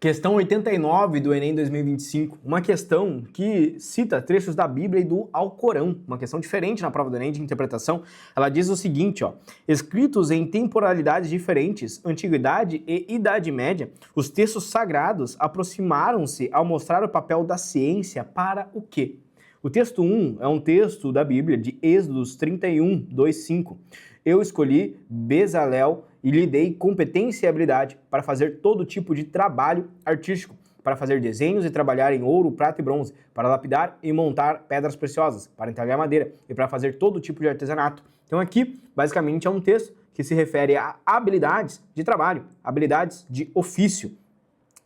Questão 89 do Enem 2025, uma questão que cita trechos da Bíblia e do Alcorão, uma questão diferente na prova do Enem de interpretação. Ela diz o seguinte, escritos em temporalidades diferentes, Antiguidade e Idade Média, os textos sagrados aproximaram-se ao mostrar o papel da ciência para o quê? O texto 1 é um texto da Bíblia de Êxodos 31, 2:5. Eu escolhi Bezalel e lhe dei competência e habilidade para fazer todo tipo de trabalho artístico, para fazer desenhos e trabalhar em ouro, prata e bronze, para lapidar e montar pedras preciosas, para entalhar madeira e para fazer todo tipo de artesanato. Então aqui, basicamente, é um texto que se refere a habilidades de trabalho, habilidades de ofício.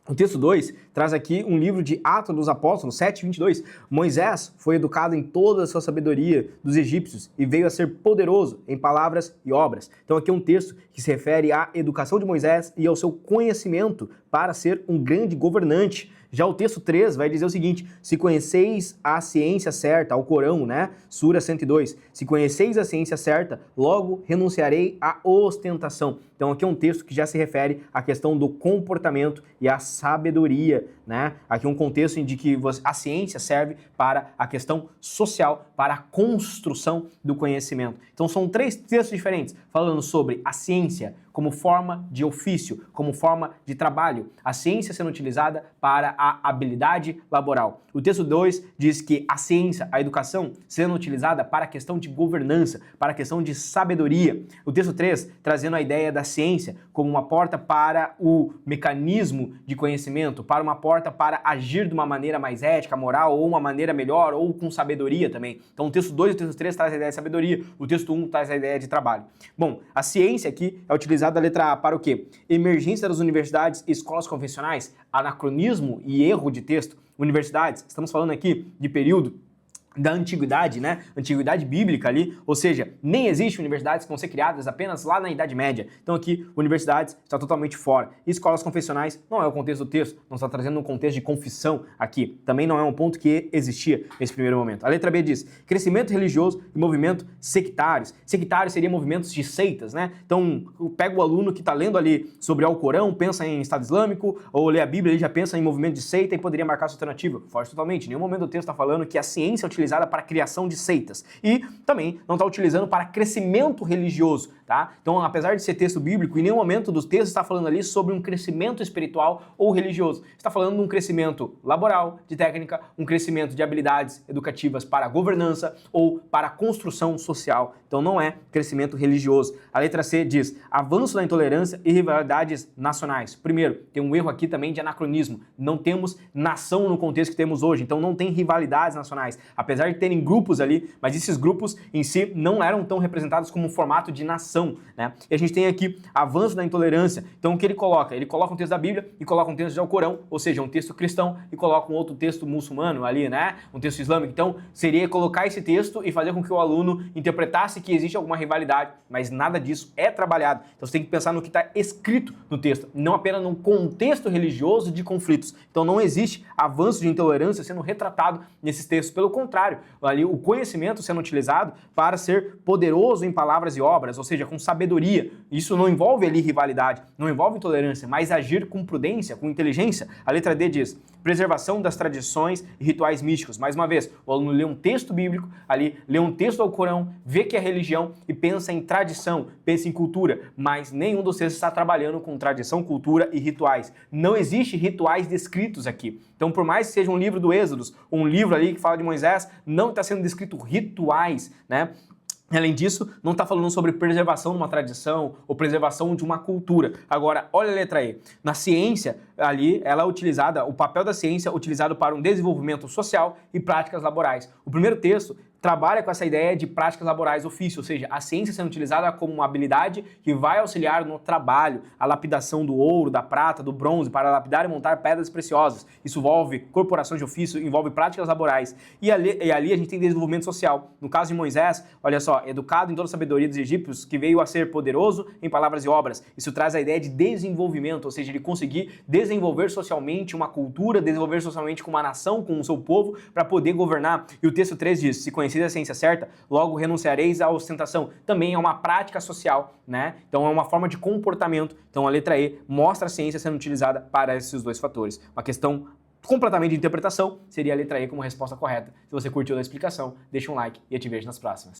O texto 2 traz aqui um livro de Atos dos Apóstolos, 7:22. Moisés foi educado em toda a sua sabedoria dos egípcios e veio a ser poderoso em palavras e obras. Então aqui é um texto que se refere à educação de Moisés e ao seu conhecimento para ser um grande governante. Já o texto 3 vai dizer o seguinte: se conheceis a ciência certa, ao Corão, né? Sura 102. Se conheceis a ciência certa, logo renunciarei à ostentação. Então aqui é um texto que já se refere à questão do comportamento e à sabedoria, né? Aqui é um contexto em que a ciência serve para a questão social, para a construção do conhecimento. Então são três textos diferentes, falando sobre a ciência como forma de ofício, como forma de trabalho, a ciência sendo utilizada para a habilidade laboral. O texto 2 diz que a ciência, a educação, sendo utilizada para a questão de governança, para a questão de sabedoria. O texto 3 trazendo a ideia da ciência como uma porta para o mecanismo de conhecimento, para uma porta para agir de uma maneira mais ética, moral, ou uma maneira melhor, ou com sabedoria também. Então o texto 2 e o texto 3 traz a ideia de sabedoria, o texto 1 traz a ideia de trabalho. Bom, a ciência aqui é utilizada da letra A para o quê? Emergência das universidades e escolas convencionais, anacronismo e erro de texto. Universidades, estamos falando aqui de período da antiguidade, né? Antiguidade bíblica ali, ou seja, nem existe universidades que vão ser criadas apenas lá na Idade Média. Então aqui, universidades está totalmente fora. E escolas confessionais não é o contexto do texto, não está trazendo um contexto de confissão aqui. Também não é um ponto que existia nesse primeiro momento. A letra B diz, crescimento religioso e movimento sectários. Sectários seriam movimentos de seitas, né? Então, pega o aluno que está lendo ali sobre o Alcorão, pensa em Estado Islâmico, ou lê a Bíblia, ele já pensa em movimento de seita e poderia marcar sua alternativa. Foge totalmente. Em nenhum momento do texto está falando que a ciência é utilizada para a criação de seitas. E também não está utilizando para crescimento religioso, tá? Então, apesar de ser texto bíblico, em nenhum momento dos textos está falando ali sobre um crescimento espiritual ou religioso. Está falando de um crescimento laboral, de técnica, um crescimento de habilidades educativas para a governança ou para a construção social. Então, não é crescimento religioso. A letra C diz, avanço da intolerância e rivalidades nacionais. Primeiro, tem um erro aqui também de anacronismo. Não temos nação no contexto que temos hoje, então não tem rivalidades nacionais. Apesar de terem grupos ali, mas esses grupos em si não eram tão representados como um formato de nação, né? E a gente tem aqui avanço da intolerância. Então o que ele coloca? Ele coloca um texto da Bíblia e coloca um texto de Alcorão, ou seja, um texto cristão e coloca um outro texto muçulmano ali, né? Um texto islâmico. Então seria colocar esse texto e fazer com que o aluno interpretasse que existe alguma rivalidade, mas nada disso é trabalhado. Então você tem que pensar no que está escrito no texto, não apenas no contexto religioso de conflitos. Então não existe avanço de intolerância sendo retratado nesses textos, pelo contrário, ali o conhecimento sendo utilizado para ser poderoso em palavras e obras, ou seja, com sabedoria. Isso não envolve ali rivalidade, não envolve intolerância, mas agir com prudência, com inteligência. A letra D diz, preservação das tradições e rituais místicos. Mais uma vez, o aluno lê um texto bíblico, ali lê um texto do Alcorão, vê que é religião e pensa em tradição, pensa em cultura, mas nenhum dos textos está trabalhando com tradição, cultura e rituais. Não existe rituais descritos aqui. Então, por mais que seja um livro do Êxodos, um livro ali que fala de Moisés, não está sendo descrito rituais, né? Além disso, não está falando sobre preservação de uma tradição ou preservação de uma cultura. Agora, olha a letra E. Na ciência, ali, ela é utilizada, o papel da ciência é utilizado para um desenvolvimento social e práticas laborais. O primeiro texto trabalha com essa ideia de práticas laborais ofício, ou seja, a ciência sendo utilizada como uma habilidade que vai auxiliar no trabalho, a lapidação do ouro, da prata, do bronze, para lapidar e montar pedras preciosas. Isso envolve corporações de ofício, envolve práticas laborais. E ali a gente tem desenvolvimento social. No caso de Moisés, olha só, educado em toda a sabedoria dos egípcios, que veio a ser poderoso em palavras e obras. Isso traz a ideia de desenvolvimento, ou seja, ele conseguir desenvolver socialmente uma cultura, desenvolver socialmente com uma nação, com o seu povo, para poder governar. E o texto 3 diz, se conhecer conheceis a ciência certa, logo renunciareis à ostentação. Também é uma prática social, né? Então é uma forma de comportamento. Então a letra E mostra a ciência sendo utilizada para esses dois fatores. Uma questão completamente de interpretação seria a letra E como resposta correta. Se você curtiu a explicação, deixa um like e eu te vejo nas próximas.